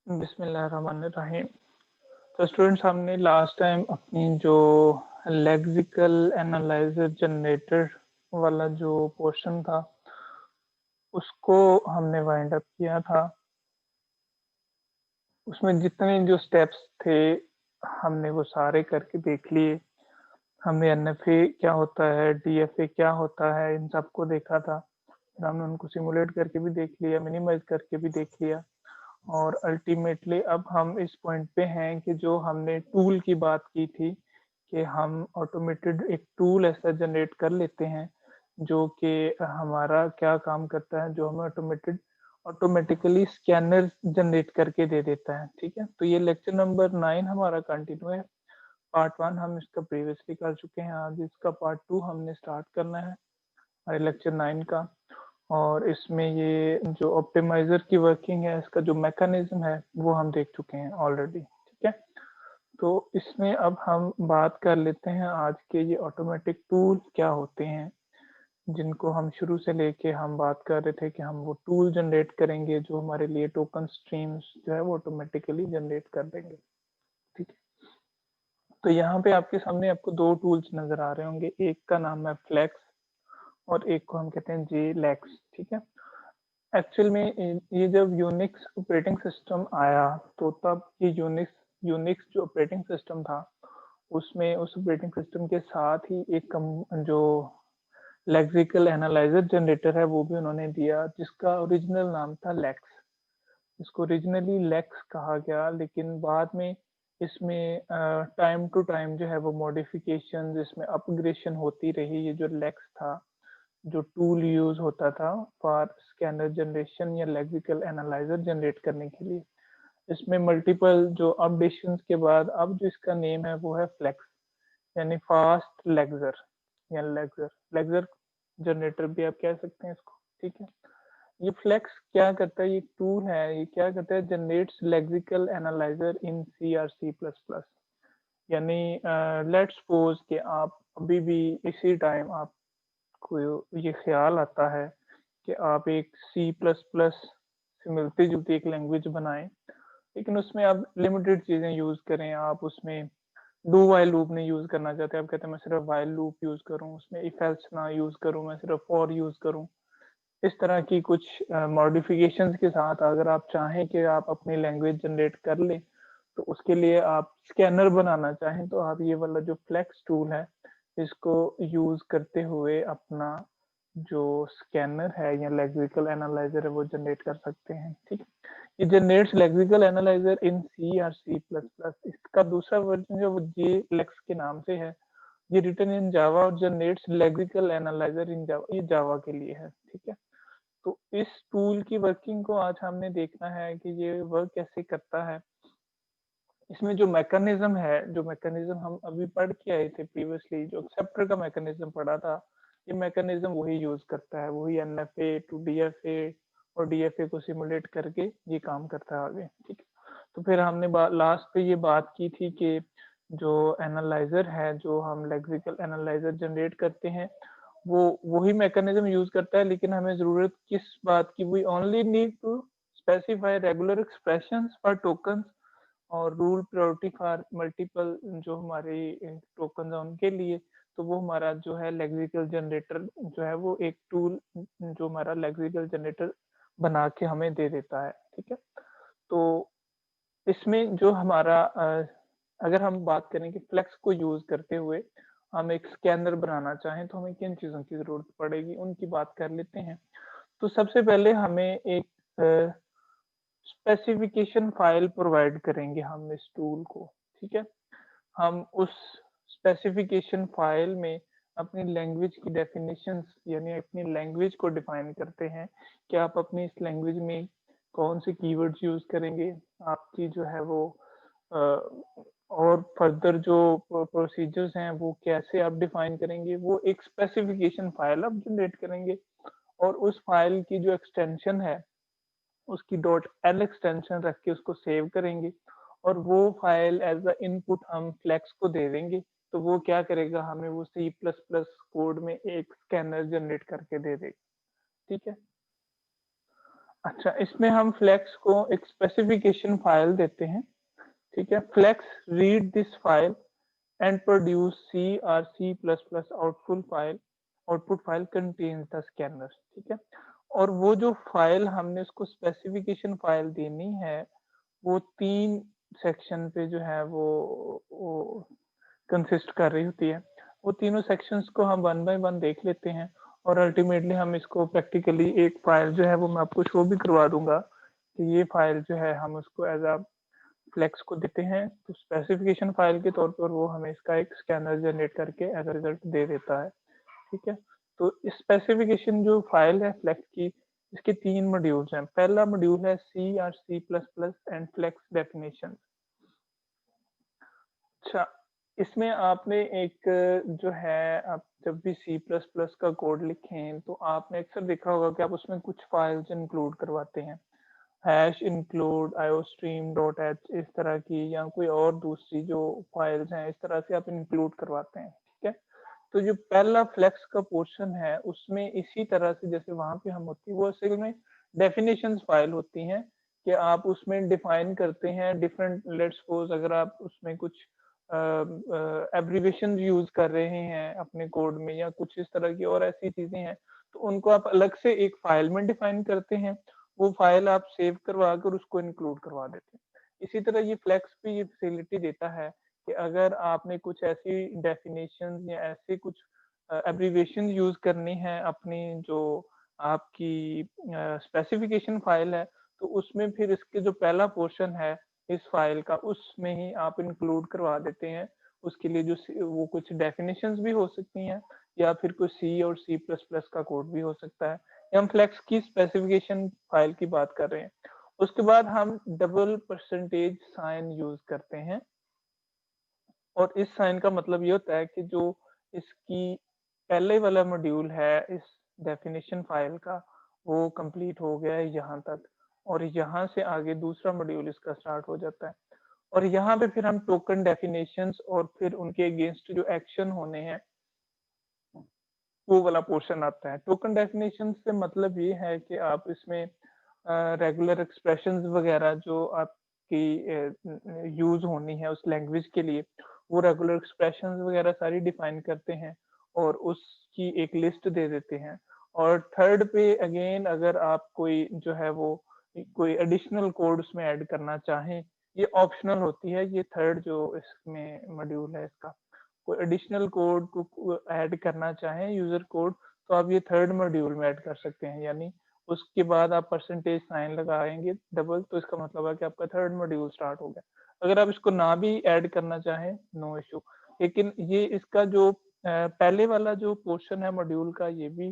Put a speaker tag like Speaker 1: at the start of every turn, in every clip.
Speaker 1: बिस्मिल्लाहिर्रहमानिर्रहीम। तो स्टूडेंट्स, हमने लास्ट टाइम अपनी जो लेक्सिकल एनालाइजर जनरेटर वाला जो पोर्शन था उसको हमने वाइंड अप किया था। उसमें जितने जो स्टेप्स थे हमने वो सारे करके देख लिए। हमने एनएफए क्या होता है, डीएफए क्या होता है, इन सबको देखा था। फिर हमने उनको सिमुलेट करके भी देख लिया, मिनिमाइज करके भी देख लिया। और अल्टीमेटली अब हम इस पॉइंट पे हैं कि जो हमने टूल की बात की थी कि हम ऑटोमेटेड एक टूल ऐसा जनरेट कर लेते हैं जो कि हमारा क्या काम करता है, जो हमें ऑटोमेटिकली स्कैनर जनरेट करके दे देता है। ठीक है, तो ये लेक्चर नंबर 9 हमारा कंटिन्यू है। पार्ट 1 हम इसका प्रीवियसली कर चुके हैं, आज इसका पार्ट 2 हमने स्टार्ट करना है हमारे लेक्चर 9 का। और इसमें ये जो ऑप्टिमाइजर की वर्किंग है, इसका जो मैकेनिज्म है वो हम देख चुके हैं ऑलरेडी। ठीक है, तो इसमें अब हम बात कर लेते हैं आज के ये ऑटोमेटिक टूल क्या होते हैं, जिनको हम शुरू से लेके हम बात कर रहे थे कि हम वो टूल जनरेट करेंगे जो हमारे लिए टोकन स्ट्रीम्स जो है वो ऑटोमेटिकली जनरेट कर देंगे। ठीक है, तो यहाँ पे आपके सामने आपको दो टूल्स नजर आ रहे होंगे, एक का नाम है फ्लेक्स और एक को हम कहते हैं जे लैक्स। ठीक है, एक्चुअल में ये जब यूनिक्स ऑपरेटिंग सिस्टम आया तो तब ये यूनिक्स जो ऑपरेटिंग सिस्टम था उसमें उस ऑपरेटिंग सिस्टम के साथ ही एक जो लेक्सिकल एनालाइजर जनरेटर है वो भी उन्होंने दिया, जिसका ओरिजिनल नाम था लेक्स। इसको ओरिजिनली लेक्स कहा गया, लेकिन बाद में इसमें टाइम टू टाइम जो है वो मॉडिफिकेशन, इसमें अपग्रेडेशन होती रही। ये जो लेक्स था, जो टूल यूज होता था फॉर स्कैनर जनरेशन या लेक्सिकल एनालाइजर जनरेट करने के लिए, इसमें मल्टीपल जो अपडेशंस के बाद अब जो इसका नेम है वो है फ्लेक्स, यानी फास्ट लेक्सर या लेक्सर लेक्सर जनरेटर भी आप कह सकते हैं इसको। ठीक है, ये फ्लेक्स क्या करता है, ये टूल है, ये क्या करता है, generates lexical analyzer in C or C plus plus. यानी लेट्स सपोज कि आप अभी भी इसी टाइम आपको ये ख्याल आता है कि आप एक सी प्लस प्लस से मिलती जुलती एक लैंग्वेज बनाएं, लेकिन उसमें आप लिमिटेड चीज़ें यूज़ करें। आप उसमें डू वाइल लूप नहीं यूज़ करना चाहते, आप कहते हैं मैं सिर्फ वाइल लूप यूज़ करूँ, उसमें इफ एल्स ना यूज़ करूँ, मैं सिर्फ फॉर यूज़ करूँ। इस तरह की कुछ मॉडिफिकेशंस के साथ अगर आप चाहें कि आप अपनी लैंग्वेज जनरेट कर लें, तो उसके लिए आप स्कैनर बनाना चाहें तो आप ये वाला जो फ्लेक्स टूल है इसको यूज़ करते हुए अपना जो स्कैनर है या लेक्सिकल एनालाइजर है वो जनरेट कर सकते हैं। ठीक है, ये जनरेट्स लेक्सिकल एनालाइजर इन सी और सी प्लस प्लस। इसका दूसरा वर्जन जो जे लेक्स के नाम से है, ये रिटन इन जावा और जनरेट्स लेक्सिकल एनालाइजर इन जावा, ये जावा के लिए है। ठीक है, तो इस टूल की वर्किंग को आज हमने देखना है कि ये वर्क कैसे करता है। इसमें जो मैकेनिज्म है, जो मैकेनिज्म हम अभी पढ़ के आए थे प्रीवियसली, जो एक्सेप्टर का मैकेनिज्म पढ़ा था, ये मैकेनिज्म वही यूज करता है, वही एनएफए टू डीएफए और डीएफए को सिमुलेट करके ये काम करता है आगे। ठीक है, तो फिर हमने लास्ट पे ये बात की थी कि जो एनालाइजर है, जो हम लेक्सिकल एनालाइजर जनरेट करते हैं, वो वही मैकेनिज्म यूज करता है, लेकिन हमें जरूरत किस बात की, we only need to specify regular expressions for tokens और रूल प्रायोरिटी फॉर मल्टीपल जो हमारे टोकन है उनके लिए। तो वो हमारा जो है लेक्सिकल जनरेटर जो है वो एक टूल जो हमारा लेक्सिकल जनरेटर बना के हमें दे देता है। ठीक है, तो इसमें जो हमारा अगर हम बात करें कि फ्लेक्स को यूज करते हुए हम एक स्कैनर बनाना चाहें तो हमें किन चीज़ों की ज़रूरत पड़ेगी, उनकी बात कर लेते हैं। तो सबसे पहले हमें एक स्पेसिफिकेशन फाइल प्रोवाइड करेंगे हम इस टूल को। ठीक है, हम उस स्पेसिफिकेशन फाइल में अपनी लैंग्वेज की डेफिनेशंस यानी अपनी लैंग्वेज को डिफाइन करते हैं कि आप अपनी इस लैंग्वेज में कौन से कीवर्ड्स यूज करेंगे, आपकी जो है वो अ, और फर्दर जो प्रोसीजर्स हैं वो कैसे आप डिफाइन करेंगे, वो एक स्पेसिफिकेशन फाइल आप जनरेट करेंगे। और उस फाइल की जो एक्सटेंशन है उसकी डॉट एल एक्सटेंशन रख के उसको सेव करेंगे, और वो फाइल एज अ इनपुट हम फ्लेक्स को दे देंगे। तो वो क्या करेगा, हमें वो सी प्लस प्लस कोड में एक स्कैनर जनरेट करके दे देगा। ठीक है, अच्छा, इसमें हम फ्लेक्स को एक स्पेसिफिकेशन फाइल देते हैं, ठीक है। Flex read this file and produce C और C plus plus output file contains the scanner, ठीक है। और वो जो फाइल हमने उसको स्पेसिफिकेशन फाइल देनी है, वो 3 सेक्शन पे जो है वो कंसिस्ट कर रही होती है। वो तीनों सेक्शंस को हम वन बाय वन देख लेते हैं और अल्टीमेटली हम इसको प्रैक्टिकली एक फाइल जो है वो मैं आपको शो भी करवा दूँगा कि ये फाइल जो है हम उसको एज़ अ फ्लेक्स को देते हैं, तो स्पेसिफिकेशन फाइल के तौर पर वो हमें इसका एक स्कैनर जनरेट करके एज़ अ रिज़ल्ट दे देता है, ठीक है। तो इस स्पेसिफिकेशन जो फाइल है फ्लेक्स की, इसके 3 मॉड्यूल्स हैं। पहला मॉड्यूल है सी और C plus plus and flex definition. अच्छा, इसमें आपने एक जो है आप जब भी सी प्लस प्लस का कोड लिखें, तो आपने अक्सर देखा होगा कि आप उसमें कुछ फाइल्स इंक्लूड करवाते हैं। Hash include iostream dot H इस तरह की या कोई और दूसरी जो फाइल्स हैं, इस तरह से आप इंक्लूड करवाते हैं, ठीक है। तो जो पहला फ्लेक्स का पोर्शन है, उसमें इसी तरह से जैसे वहाँ पे हम होती है, वो असल में डेफिनेशंस फाइल होती हैं कि आप उसमें डिफाइन करते हैं डिफरेंट लेट्स सपोज अगर आप उसमें कुछ एब्रिविएशन यूज़ कर रहे हैं अपने कोड में या कुछ इस तरह की और ऐसी चीज़ें हैं, तो उनको आप अलग से एक फाइल में डिफाइन करते हैं, वो फाइल आप सेव करवा कर उसको इंक्लूड करवा देते हैं। इसी तरह ये फ्लेक्स भी ये फैसिलिटी देता है कि अगर आपने कुछ ऐसी डेफिनेशंस या ऐसे कुछ एब्रिविएशन यूज़ करनी है अपनी जो आपकी स्पेसिफिकेशन फाइल है, तो उसमें फिर इसके जो पहला पोर्शन है इस फाइल का, उसमें ही आप इंक्लूड करवा देते हैं। उसके लिए जो वो कुछ डेफिनेशंस भी हो सकती हैं या फिर कुछ सी और सी प्लस प्लस का कोड भी हो सकता है। ये हम फ्लेक्स की स्पेसिफिकेशन फाइल की बात कर रहे हैं। उसके बाद हम डबल परसेंटेज साइन यूज करते हैं और इस साइन का मतलब ये होता है कि जो इसकी पहले वाला मॉड्यूल है इस डेफिनेशन फाइल का, वो कंप्लीट हो गया है यहाँ तक और यहाँ से आगे दूसरा मॉड्यूल इसका स्टार्ट हो जाता है। और यहाँ पे फिर हम टोकन डेफिनेशंस और फिर उनके अगेंस्ट जो एक्शन होने हैं, वो वाला पोर्शन आता है। टोकन डेफिनेशन से मतलब ये है कि आप इसमें रेगुलर एक्सप्रेशंस वगैरह जो आपकी यूज़ होनी है उस लैंग्वेज के लिए, वो रेगुलर एक्सप्रेशंस वगैरह सारी डिफाइन करते हैं और उसकी एक लिस्ट दे देते हैं। और थर्ड पे अगेन अगर आप कोई जो है वो कोई एडिशनल कोड उसमें ऐड करना चाहें, ये ऑप्शनल होती है, ये थर्ड जो इसमें मॉड्यूल है इसका। कोई एडिशनल कोड को ऐड करना चाहें यूजर कोड, तो आप ये थर्ड मॉड्यूल में ऐड कर सकते हैं। यानी उसके बाद आप परसेंटेज साइन लगाएंगे डबल, तो इसका मतलब है कि आपका थर्ड मॉड्यूल स्टार्ट हो गया। अगर आप इसको ना भी ऐड करना चाहें, नो इशू। लेकिन ये इसका जो पहले वाला जो पोर्शन है मॉड्यूल का, ये भी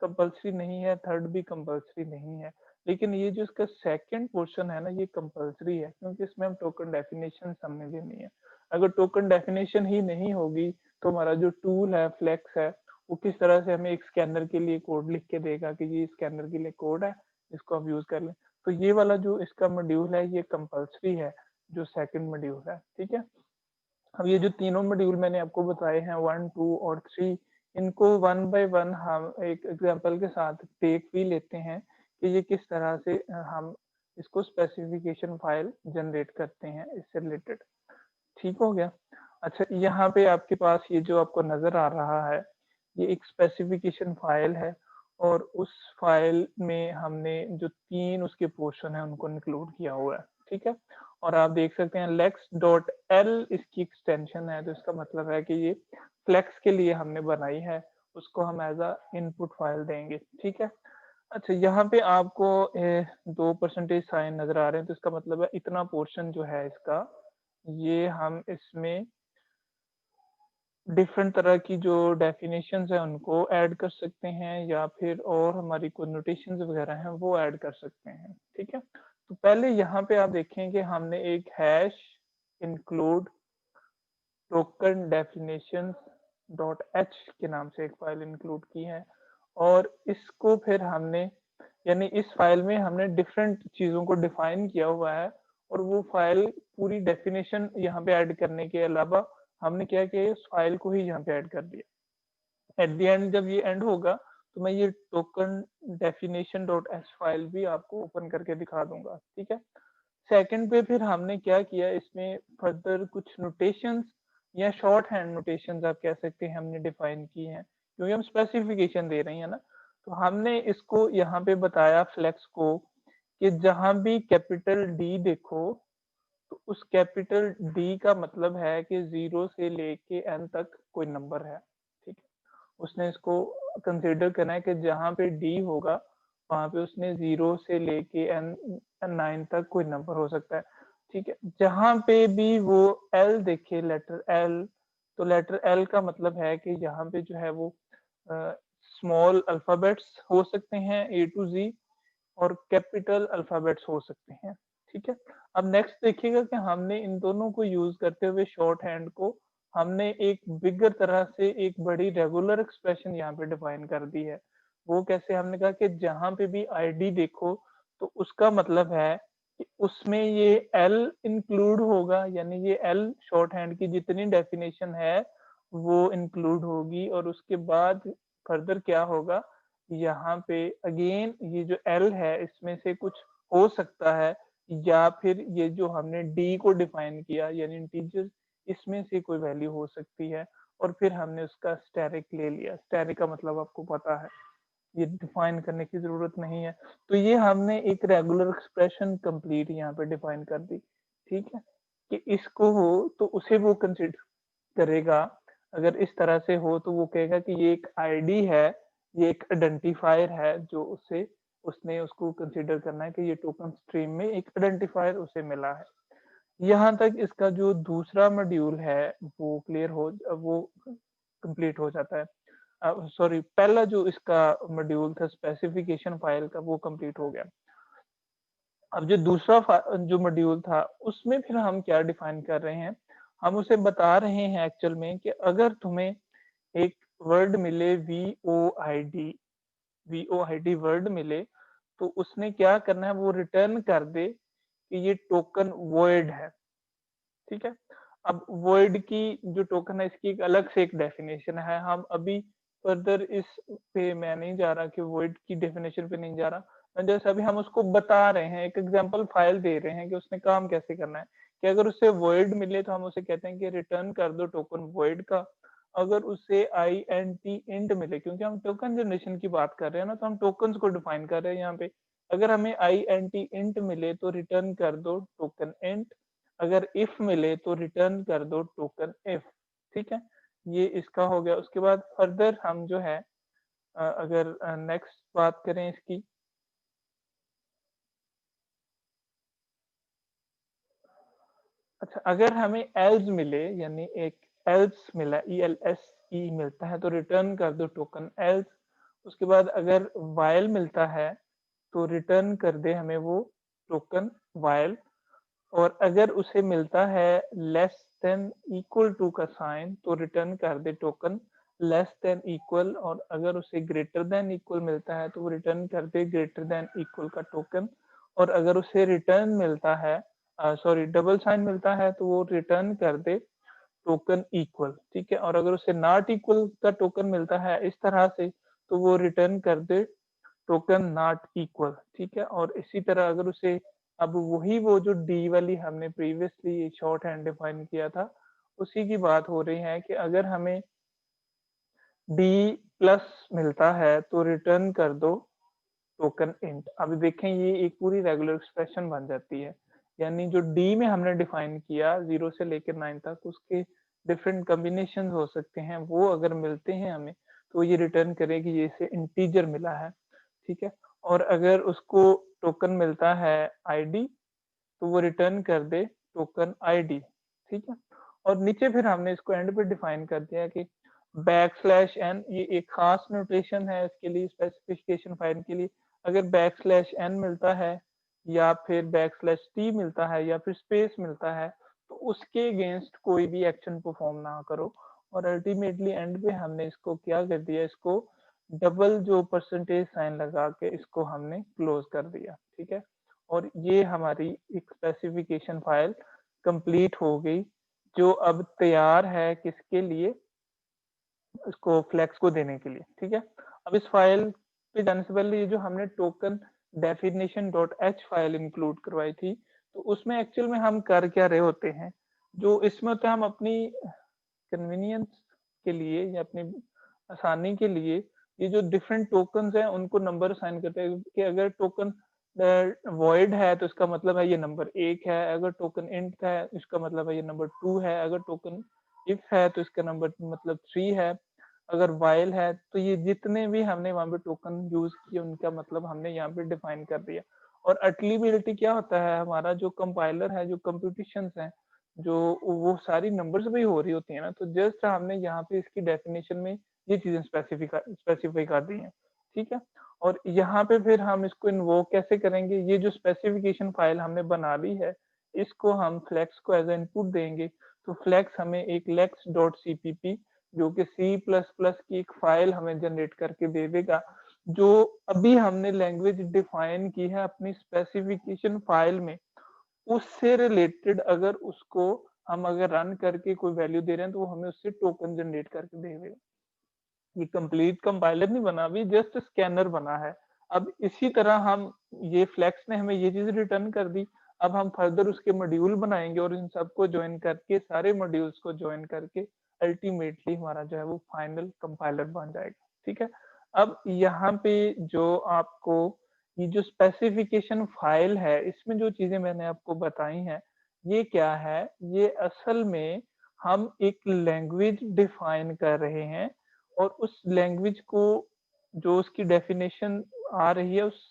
Speaker 1: कंपल्सरी नहीं है, थर्ड भी कंपल्सरी नहीं है। लेकिन ये जो इसका सेकंड पोर्शन है ना, ये कंपल्सरी है क्योंकि इसमें हम टोकन डेफिनेशन हमने देनी है। अगर टोकन डेफिनेशन ही नहीं होगी, तो हमारा जो टूल है फ्लेक्स है, वो किस तरह से हमें एक स्कैनर के लिए कोड लिख के देगा कि ये स्कैनर के लिए कोड है, इसको आप यूज कर लें। तो ये वाला जो इसका मॉड्यूल है, ये कंपल्सरी है, जो सेकंड मॉड्यूल है, ठीक है। अब ये जो तीनों मॉड्यूल मैंने आपको बताए हैं 1, 2 और 3, इनको वन बाय वन हम एक एग्जांपल के साथ देख भी लेते हैं कि ये किस तरह से हम इसको स्पेसिफिकेशन फाइल जनरेट करते हैं इससे रिलेटेड। ठीक हो गया। अच्छा, यहाँ पे आपके पास ये जो आपको नज़र आ रहा है, ये एक स्पेसिफिकेशन फाइल है और उस फाइल में हमने जो 3 उसके पोर्शन हैं उनको इंक्लूड किया हुआ है, ठीक है? और आप देख सकते हैं lex.l इसकी एक्सटेंशन है, तो इसका मतलब है कि ये फ्लेक्स के लिए हमने बनाई है, उसको हम एज़ अ इनपुट फाइल देंगे, ठीक है? अच्छा, यहाँ पे आपको 2 परसेंटेज साइन नज़र आ रहे हैं, तो इसका मतलब है इतना पोर्शन जो है इसका, ये हम इसमें डिफरेंट तरह की जो डेफिनेशंस हैं उनको ऐड कर सकते हैं या फिर और हमारी कोई नोटेशंस वगैरह हैं वो ऐड कर सकते हैं, ठीक है। तो पहले यहाँ पे आप देखें कि हमने एक hash include token definitions dot H के नाम से एक फाइल इंक्लूड की है और इसको फिर हमने यानी इस फाइल में हमने डिफरेंट चीज़ों को डिफाइन किया हुआ है और वो फाइल पूरी डेफिनेशन यहाँ पे ऐड करने के अलावा हमने क्या किया, इस फाइल को ही यहाँ पे ऐड कर दिया। एट द एंड जब ये एंड होगा, तो मैं ये token definition dot H file भी आपको ओपन करके दिखा दूंगा, ठीक है। सेकंड पे फिर हमने क्या किया, इसमें फर्दर कुछ नोटेशंस या शॉर्ट हैंड नोटेशंस आप कह सकते हैं हमने डिफाइन की हैं, क्योंकि हम स्पेसिफिकेशन दे रहे हैं ना। तो हमने इसको यहाँ पे बताया फ्लेक्स को कि जहां भी कैपिटल डी देखो तो उस कैपिटल डी का मतलब है कि 0 से लेके एन तक कोई नंबर है, ठीक है। उसने इसको कंसीडर करना है कि जहां पे डी होगा वहां पे उसने 0 से लेके एन 9 तक कोई नंबर हो सकता है, ठीक है। जहां पे भी वो एल देखे, लेटर एल, तो लेटर एल का मतलब है कि यहाँ पे जो है वो स्मॉल अल्फाबेट्स हो सकते हैं ए टू जी और कैपिटल अल्फाबेट्स हो सकते हैं, ठीक है। अब नेक्स्ट देखिएगा कि हमने इन दोनों को यूज करते हुए शॉर्ट हैंड को हमने एक बिगर तरह से एक बड़ी रेगुलर एक्सप्रेशन यहाँ पे डिफाइन कर दी है। वो कैसे, हमने कहा कि जहां पे भी आईडी देखो तो उसका मतलब है कि उसमें ये एल इंक्लूड होगा, यानी ये एल शॉर्ट हैंड की जितनी डेफिनेशन है वो इंक्लूड होगी, और उसके बाद फर्दर क्या होगा, यहाँ पे अगेन ये जो एल है इसमें से कुछ हो सकता है, या फिर ये जो हमने डी को डिफाइन किया यानी इंटीजर, इसमें से कोई वैल्यू हो सकती है, और फिर हमने उसका स्टैरिक ले लिया। स्टैरिक का मतलब आपको पता है, ये डिफाइन करने की जरूरत नहीं है। तो ये हमने एक रेगुलर एक्सप्रेशन कंप्लीट यहाँ पे डिफाइन कर दी, ठीक है। कि इसको हो तो उसे वो कंसिडर करेगा, अगर इस तरह से हो तो वो कहेगा कि ये एक आईडी है, ये एक आइडेंटिफायर है, जो उसे उसने उसको कंसिडर करना है कि ये टोकन स्ट्रीम में एक आइडेंटिफायर उसे मिला है। यहाँ तक इसका जो दूसरा मॉड्यूल है वो क्लियर हो, वो कंप्लीट हो जाता है। सॉरी, पहला जो इसका मॉड्यूल था स्पेसिफिकेशन फाइल का वो कंप्लीट हो गया। अब जो दूसरा जो मॉड्यूल था उसमें फिर हम क्या डिफाइन कर रहे हैं, हम उसे बता रहे हैं एक्चुअल में कि अगर तुम्हें एक वर्ड मिले V O I D word मिले, तो उसने क्या करना है, वो रिटर्न कर दे कि ये टोकन वॉइड है, ठीक है। अब वॉइड की जो टोकन है इसकी एक अलग से एक डेफिनेशन है, हम अभी फर्दर इस पे मैं नहीं जा रहा कि वॉइड की डेफिनेशन पे नहीं जा रहा, मैं जैसे अभी हम उसको बता रहे हैं, एक एग्जांपल फाइल दे रहे हैं कि उसने काम कैसे करना है। कि अगर उसे वॉइड मिले तो हम उसे कहते हैं कि रिटर्न कर दो टोकन वॉइड का। अगर उसे आई एन टी इंट मिले, क्योंकि हम टोकन जनरेशन की बात कर रहे हैं ना, तो हम टोकन्स को डिफाइन कर रहे हैं यहाँ पे। अगर हमें आई एन टी इंट मिले तो रिटर्न कर दो टोकन इंट, अगर इफ मिले तो रिटर्न कर दो टोकन इफ, ठीक है। ये इसका हो गया। उसके बाद फर्दर हम जो है अगर नेक्स्ट बात करें इसकी, अच्छा अगर हमें एल्स मिले, यानी एक एल्स मिला, ई एल एस ई मिलता है तो रिटर्न कर दो टोकन एल्स। उसके बाद अगर वाइल मिलता है तो रिटर्न कर दे हमें वो टोकन वाइल। और अगर उसे मिलता है लेस देन इक्वल टू का साइन तो रिटर्न कर दे टोकन लेस देन इक्वल, और अगर उसे ग्रेटर देन इक्वल मिलता है तो वो रिटर्न कर दे ग्रेटर देन इक्वल का टोकन। और अगर उसे रिटर्न मिलता है, सॉरी डबल साइन मिलता है तो वो रिटर्न कर दे टोकन इक्वल, ठीक है। और अगर उसे नॉट इक्वल का टोकन मिलता है इस तरह से तो वो रिटर्न कर दे टोकन नॉट इक्वल, ठीक है। और इसी तरह अगर उसे, अब वही वो जो डी वाली हमने प्रीवियसली शॉर्ट हैंड डिफाइन किया था उसी की बात हो रही है कि अगर हमें डी प्लस मिलता है तो रिटर्न कर दो टोकन इंट। अब देखें ये एक पूरी रेगुलर एक्सप्रेशन बन जाती है, यानी जो डी में हमने डिफाइन किया 0 से लेकर 9 तक उसके डिफरेंट कॉम्बिनेशन हो सकते हैं, वो अगर मिलते हैं हमें तो ये रिटर्न करेगी ये इसे इंटीजर मिला है, ठीक है। और अगर उसको टोकन मिलता है आईडी तो वो रिटर्न कर दे टोकन आईडी, ठीक है। और नीचे फिर हमने इसको एंड पे डिफाइन कर दिया कि बैक स्लैश एन, ये एक खास नोटेशन है इसके लिए, स्पेसिफिकेशन फाइल के लिए। अगर बैक स्लैश एन मिलता है या फिर बैक स्लैश टी मिलता है या फिर स्पेस मिलता है तो उसके अगेंस्ट कोई भी एक्शन परफॉर्म ना करो। और अल्टीमेटली एंड पे हमने इसको क्या कर दिया, इसको डबल जो परसेंटेज साइन लगा के इसको हमने क्लोज कर दिया, ठीक है। और ये हमारी एक स्पेसिफिकेशन फाइल कंप्लीट हो गई, जो अब तैयार है किसके लिए, इसको फ्लेक्स को देने के लिए, ठीक है। अब इस फाइल पे जाने से पहले ये जो हमने token definition dot H file include करवाई थी, तो उसमें एक्चुअल में हम कर क्या रहे होते हैं, जो इसमें होता है हम अपनी कन्वीनियंस के लिए या अपनी आसानी के लिए ये जो डिफरेंट टोकन्स हैं उनको नंबर असाइन करते हैं कि अगर टोकन वॉइड है तो इसका मतलब है ये नंबर 1 है, अगर टोकन इंट है इसका मतलब है ये नंबर 2 है, अगर टोकन इफ है तो इसका नंबर मतलब 3 है, अगर वाइल है तो ये जितने भी हमने वहाँ पे टोकन यूज किए उनका मतलब हमने यहाँ पे डिफाइन कर दिया। और अटलीबिलिटी क्या होता है, हमारा जो कंपाइलर है, जो कंप्यूटेशंस है, जो वो सारी नंबर्स भी हो रही होती है ना, तो जस्ट हमने यहाँ पे इसकी डेफिनेशन में ये चीजें स्पेसिफाई कर दी हैं, ठीक है। और यहाँ पे फिर हम इसको इन्वोक कैसे करेंगे, ये जो स्पेसिफिकेशन फाइल हमने बना ली है, इसको हम फ्लेक्स को एज इनपुट देंगे, तो फ्लेक्स हमें एक लेक्स डॉट सीपीपी जो कि सी प्लस प्लस की एक फाइल हमें जनरेट करके दे देगा, जो अभी हमने लैंग्वेज डिफाइन की है अपनी स्पेसिफिकेशन फाइल में, उससे रिलेटेड अगर उसको हम अगर रन करके कोई वैल्यू दे रहे हैं तो वो हमें उससे टोकन जनरेट करके दे देगा। ये कंप्लीट कंपाइलर नहीं बना, अभी जस्ट स्कैनर बना है। अब इसी तरह हम ये फ्लेक्स ने हमें ये चीज रिटर्न कर दी, अब हम फर्दर उसके मॉड्यूल बनाएंगे और इन सबको ज्वाइन करके सारे मॉड्यूल्स को ज्वाइन करके अल्टीमेटली हमारा जो है वो फाइनल कंपाइलर बन जाएगा, ठीक है। अब यहाँ पे जो आपको ये जो स्पेसिफिकेशन फाइल है, इसमें जो चीजें मैंने आपको बताई हैं, ये क्या है, ये असल में हम एक लैंग्वेज डिफाइन कर रहे हैं और उस लैंग्वेज को जो उसकी डेफिनेशन आ रही है, उस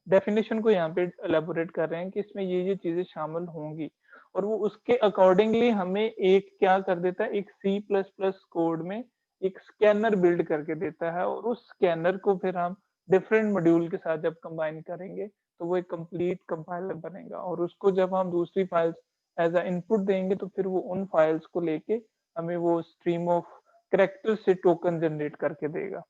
Speaker 1: डेफिनेशन को यहाँ पे एलेबोरेट कर रहे हैं कि इसमें ये चीजें शामिल होंगी, और वो उसके अकॉर्डिंगली हमें एक क्या कर देता है, एक सी प्लस प्लस कोड में एक स्कैनर बिल्ड करके देता है, और उस स्कैनर को फिर हम डिफरेंट मॉड्यूल के साथ जब कंबाइन करेंगे तो वो एक कंप्लीट कंपाइलर बनेगा, और उसको जब हम दूसरी फाइल्स एज अ इनपुट देंगे तो फिर वो उन फाइल्स को लेके हमें वो स्ट्रीम ऑफ करैक्टर से टोकन जनरेट करके देगा।